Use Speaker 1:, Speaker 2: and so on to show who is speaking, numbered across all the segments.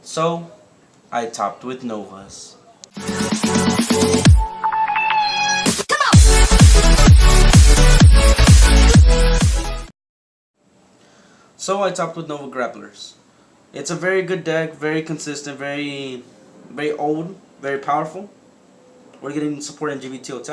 Speaker 1: So, I topped with Novas. So I topped with Nova Grapplers. It's a very good deck, very consistent, very old, very powerful. We're getting support in GBTO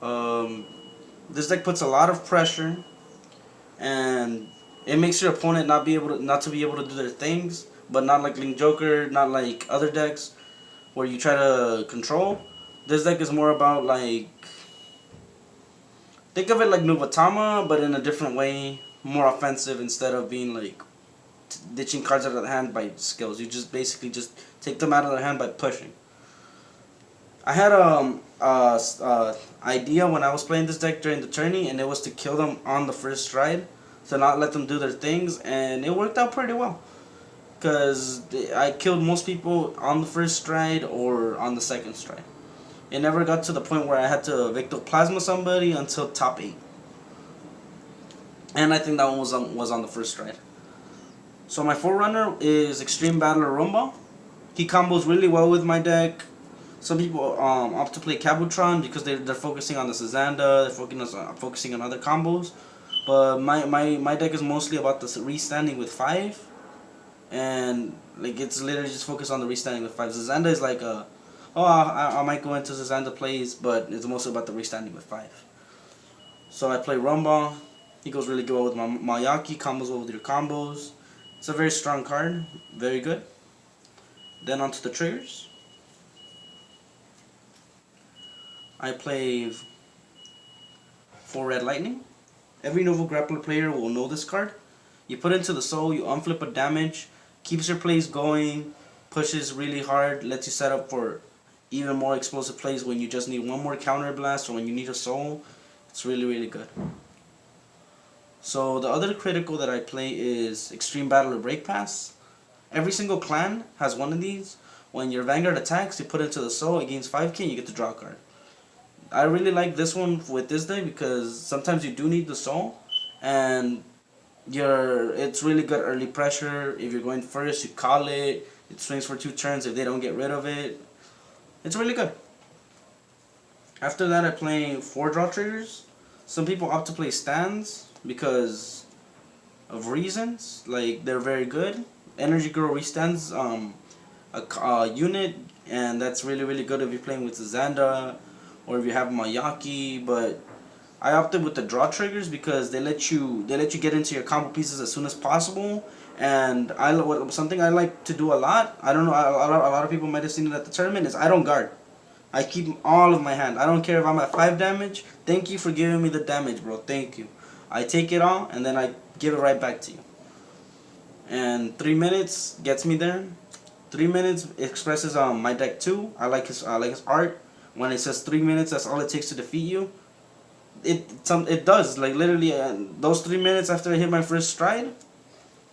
Speaker 1: 10. This deck puts a lot of pressure, and it makes your opponent not to be able to do their things, but not like Link Joker, not like other decks where you try to control. This deck is more about like, think of it like Nuvatama, but in a different way, more offensive instead of being like ditching cards out of the hand by skills. You just basically just take them out of the hand by pushing. I had idea when I was playing this deck during the tourney, and it was to kill them on the first stride, to not let them do their things, and it worked out pretty well. Because I killed most people on the first stride or on the second stride. It never got to the point where I had to Victoplasma somebody until top 8. And I think that one was on the first stride. So my forerunner is Extreme Battler Rumba. He combos really well with my deck. Some people opt to play Kabutron because they're focusing on the Sazanda, they're focusing on other combos. But my deck is mostly about the restanding with 5. And like it's literally just focused on the restanding with 5. Sazanda is like I might go into Sazanda plays, but it's mostly about the restanding with 5. So I play Rumba. He goes really good with my Mayaki, combos well with your combos. It's a very strong card, very good. Then onto the triggers. I play 4 Red Lightning. Every Nova Grappler player will know this card. You put it into the soul, you unflip a damage, keeps your plays going, pushes really hard, lets you set up for even more explosive plays when you just need one more counter blast or when you need a soul. It's really good. So the other critical that I play is Extreme Battler Break Pass. Every single clan has one of these. When your Vanguard attacks, you put it into the soul, it gains 5k and you get to draw a card. I really like this one with this deck because sometimes you do need the soul, and it's really good early pressure. If you're going first, you call it. It swings for 2 turns if they don't get rid of it. It's really good. After that, I play 4 draw triggers. Some people opt to play stands because of reasons. Like, they're very good. Energy Girl restands a unit, and that's really good if you're playing with Zanda or if you have Mayaki. But I opted with the draw triggers because they let you get into your combo pieces as soon as possible. And something I like to do a lot. I don't know. A lot of people might have seen it at the tournament. Is I don't guard. I keep all of my hand. I don't care if I'm at 5 damage. Thank you for giving me the damage, bro. Thank you. I take it all and then I give it right back to you. And 3 minutes gets me there. 3 minutes expresses my deck too. I like his art. When it says 3 minutes, that's all it takes to defeat you. It does, like literally those 3 minutes after I hit my first stride,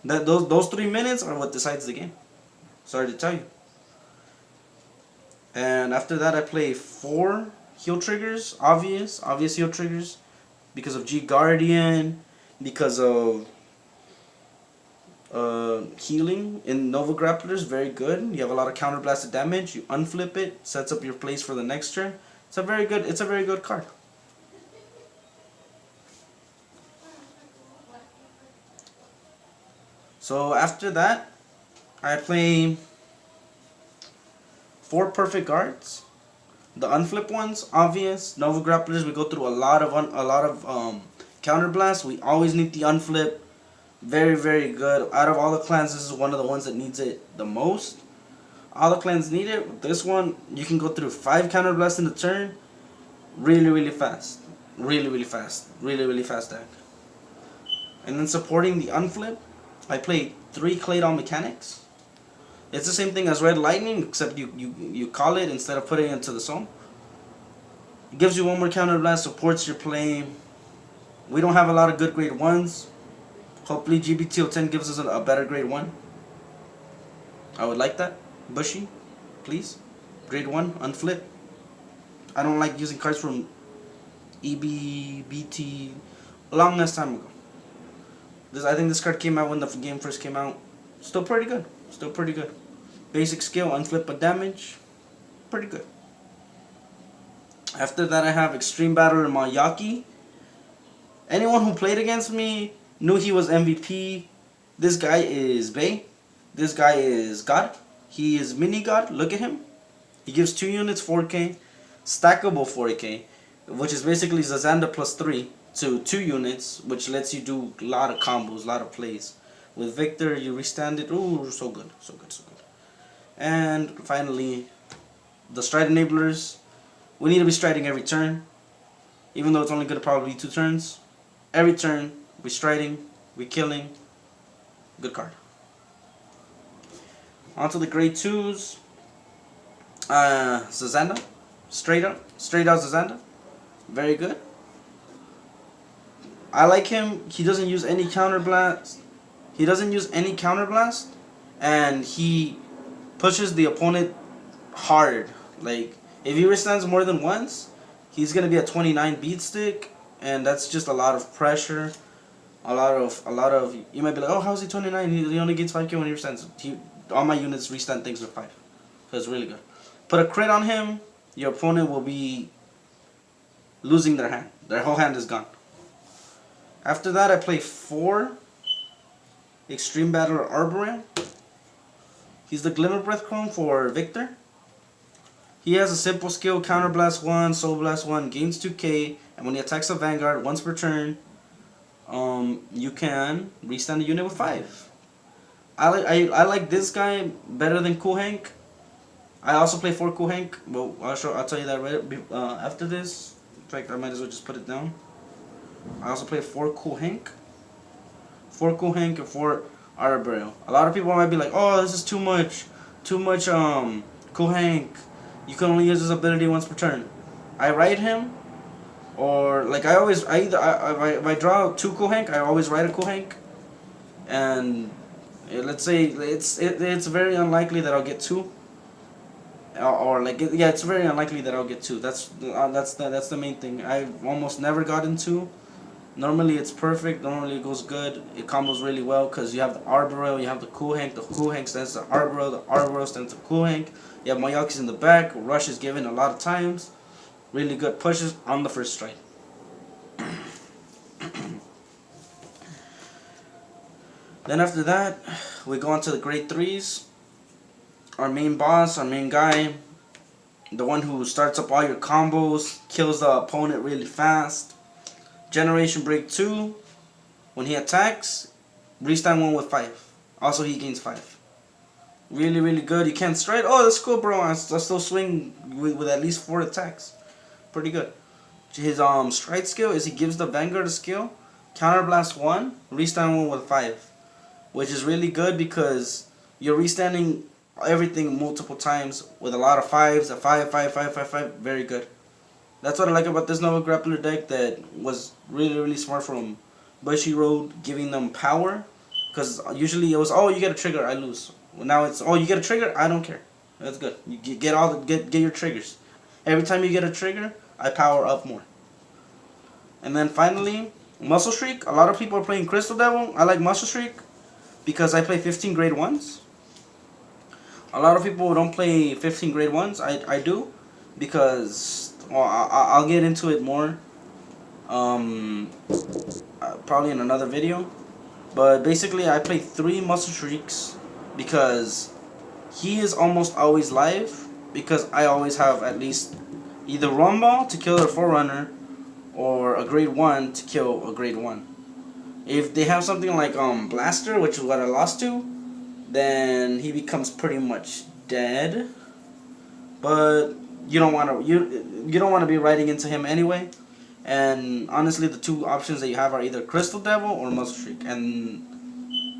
Speaker 1: those 3 minutes are what decides the game. Sorry to tell you. And after that I play 4 heal triggers, obvious heal triggers, because of G Guardian, because of healing in Nova Grapplers, very good. You have a lot of counter blasted damage. You unflip it, sets up your plays for the next turn. It's a very good card. So after that, I play 4 perfect guards. The unflip ones, obvious. Nova Grapplers, we go through a lot of counter blasts. We always need the unflip. Very good. Out of all the clans, this is one of the ones that needs it the most. All the clans need it. With this one, you can go through 5 counter blasts in a turn. Really fast. Really fast deck. And then supporting the unflip, I played 3 Claydol Mechanics. It's the same thing as Red Lightning, except you call it instead of putting it into the zone. It gives you one more counter blast, supports your play. We don't have a lot of good grade 1s. Hopefully GBTO 10 gives us a better grade 1. I would like that. Bushy, please. Grade 1, unflip. I don't like using cards from EB, BT, long ass time ago. I think this card came out when the game first came out. Still pretty good. Still pretty good. Basic skill, unflip a damage. Pretty good. After that, I have Extreme Battler Mayaki. Anyone who played against me knew he was MVP. This guy is Bay. This guy is God. He is mini God. Look at him. He gives 2 units 4k. Stackable 4k. Which is basically Zazanda plus 3 to 2 units. Which lets you do a lot of combos, a lot of plays. With Victor, you restand it. Ooh, so good. So good, so good. And finally, the Stride Enablers. We need to be striding every turn. Even though it's only going to probably be 2 turns. Every turn, we striding, we killing. Good card. On to the grade 2s. Zazanda. Straight out Zazanda. Very good. I like him. He doesn't use any counterblast. And he pushes the opponent hard. Like, if he restands more than once, he's gonna be a 29 beat stick, and that's just a lot of pressure. A lot of. You might be like, oh, how's he 29? He only gets 5k when he restands. All my units restand things with 5, so it's really good. Put a crit on him, your opponent will be losing their hand. Their whole hand is gone. After that, I play 4 Extreme Battler Arboreal. He's the Glimmer Breath clone for Victor. He has a simple skill, Counterblast 1, Soul Blast 1, gains 2k, and when he attacks a Vanguard once per turn, you can restand the unit with 5. I like this guy better than Cool Hank. I also play 4 Cool Hank, but I'll tell you that right after this. In fact, I might as well just put it down. I also play 4 Cool Hank. 4 Cool Hank and 4 Arboreal. A lot of people might be like, oh, this is too much Cool Hank. You can only use his ability once per turn. I ride him, or like if I draw 2 Cool Hank, I always ride a Cool Hank, and let's say it's very unlikely that I'll get 2, it's very unlikely that I'll get 2. That's the main thing. I've almost never gotten 2. Normally it's perfect. Normally it goes good. It combos really well because you have the Arboreal, you have the Cool Hank. The Cool Hank stands to Arboreal. The Arboreal stands to Cool Hank. You have Mayaki's in the back. Rush is given a lot of times. Really good pushes on the first strike. Then after that, we go on to the grade 3s. Our main boss, our main guy, the one who starts up all your combos, kills the opponent really fast. Generation Break 2, when he attacks, restand 1 with 5. Also, he gains 5. Really, really good. You can't stride. Oh, that's cool, bro. I still swing with at least 4 attacks. Pretty good. His stride skill is he gives the Vanguard a skill, Counterblast 1, restand 1 with 5. Which is really good because you're restanding everything multiple times with a lot of 5s, a 5, 5, 5, 5, 5. Very good. That's what I like about this Nova Grappler deck that was really, really smart from Bushy Road, giving them power. Because usually it was, oh, you get a trigger, I lose. Well, now it's, oh, you get a trigger, I don't care. That's good. You get your triggers. Every time you get a trigger, I power up more. And then finally, Muscle Shriek. A lot of people are playing Crystal Devil. I like Muscle Shriek because I play 15 grade 1s. A lot of people don't play 15 grade 1s. I do because... Well, I'll get into it more probably in another video. But basically I play 3 Muscle Shrieks because he is almost always live, because I always have at least either Rumball to kill their Forerunner or a grade 1 to kill a grade 1. If they have something like Blaster, which is what I lost to, then he becomes pretty much dead. But you don't want to be riding into him anyway. And honestly, the 2 options that you have are either Crystal Devil or Muscle Shriek. And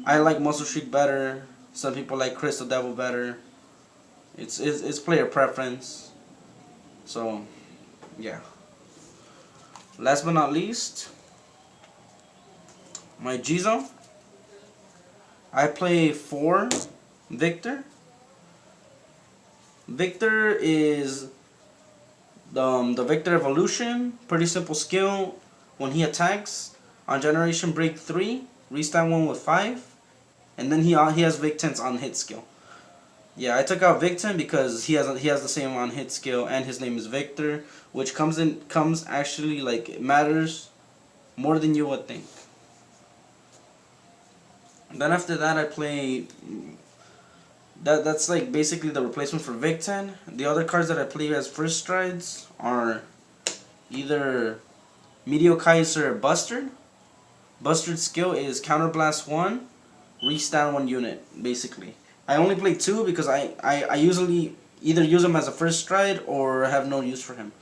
Speaker 1: I like Muscle Shriek better. Some people like Crystal Devil better. It's player preference. So, yeah. Last but not least, my Jizo. I play 4 Victor. Victor is the Victor Evolution. Pretty simple skill. When he attacks on Generation Break 3, restand 1 with 5. and then he has Victens on hit skill. Yeah, I took out Victon because he has the same on hit skill, and his name is Victor, which comes actually, like, it matters more than you would think. And then after that I play that's like basically the replacement for Victon. The other cards that I play as first strides are either Meteor Kaiser or Bustard. Bustard's skill is Counterblast 1, Restand 1 unit, basically. I only play 2 because I usually either use him as a first stride or have no use for him.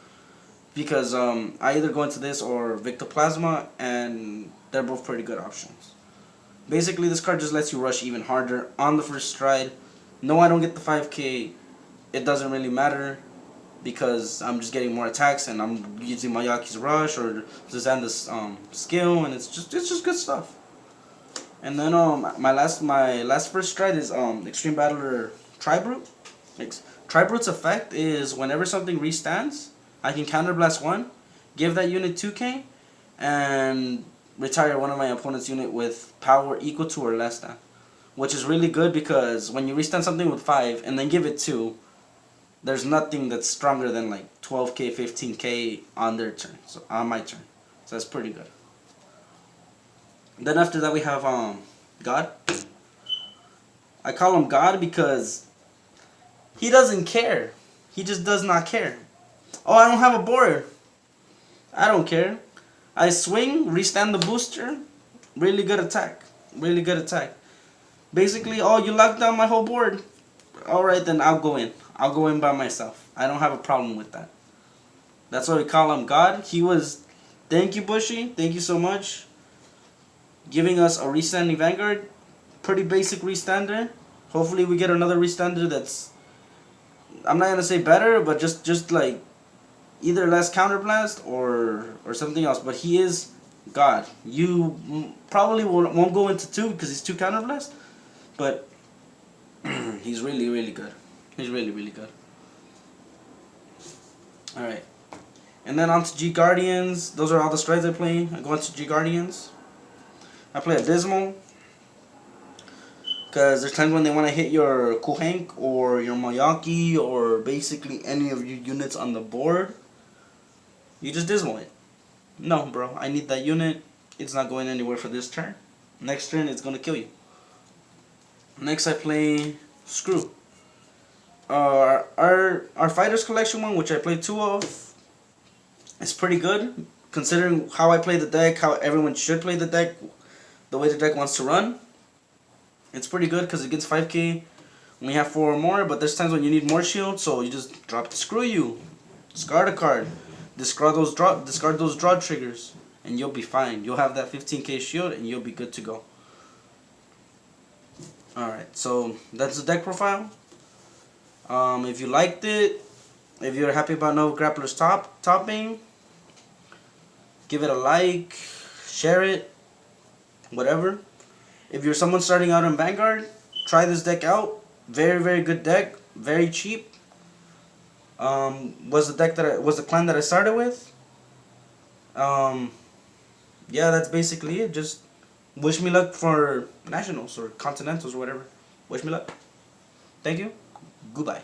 Speaker 1: Because I either go into this or Victoplasma, and they're both pretty good options. Basically, this card just lets you rush even harder on the first stride. No, I don't get the 5k. It doesn't really matter because I'm just getting more attacks and I'm using Mayaki's Rush or Zizanda's skill, and it's just good stuff. And then my last first stride is Extreme Battler Tribrute. Tribrute's effect is whenever something restands, I can Counterblast 1, give that unit 2k, and retire one of my opponent's unit with power equal to or less than. Which is really good because when you restand something with 5 and then give it 2, there's nothing that's stronger than like 12k, 15k on their turn. So on my turn. So that's pretty good. Then after that we have God. I call him God because he doesn't care. He just does not care. Oh, I don't have a board. I don't care. I swing, restand the booster. Really good attack. Really good attack. Basically, oh, you locked down my whole board. Alright, then I'll go in. I'll go in by myself. I don't have a problem with that. That's why we call him God. He was... Thank you, Bushy. Thank you so much. Giving us a restanding Vanguard. Pretty basic restander. Hopefully we get another restander that's... I'm not going to say better, but just like... either less counterblast or something else. But he is God. You probably won't go into 2 because he's 2 counterblast. But he's really, really good. He's really, really good. Alright. And then on to G Guardians. Those are all the strides I play. I go into G Guardians. I play a Dismal. Because there's times when they want to hit your Kuhank or your Mayaki or basically any of your units on the board. You just Dismal it. No, bro. I need that unit. It's not going anywhere for this turn. Next turn, it's going to kill you. Next, I play Screw. Our Fighters Collection one, which I play 2 of, is pretty good. Considering how I play the deck, how everyone should play the deck, the way the deck wants to run. It's pretty good because it gets 5k when you have 4 or more, but there's times when you need more shield, so you just drop the Screw You. Discard a card. Discard those draw triggers, and you'll be fine. You'll have that 15k shield, and you'll be good to go. Alright, so that's the deck profile. If you liked it, if you're happy about No Grappler's topping, give it a like, share it, whatever. If you're someone starting out in Vanguard, try this deck out. Very, very good deck. Very cheap. Was the clan that I started with. Yeah, that's basically it. Just wish me luck for nationals or continentals or whatever. Wish me luck. Thank you. Goodbye.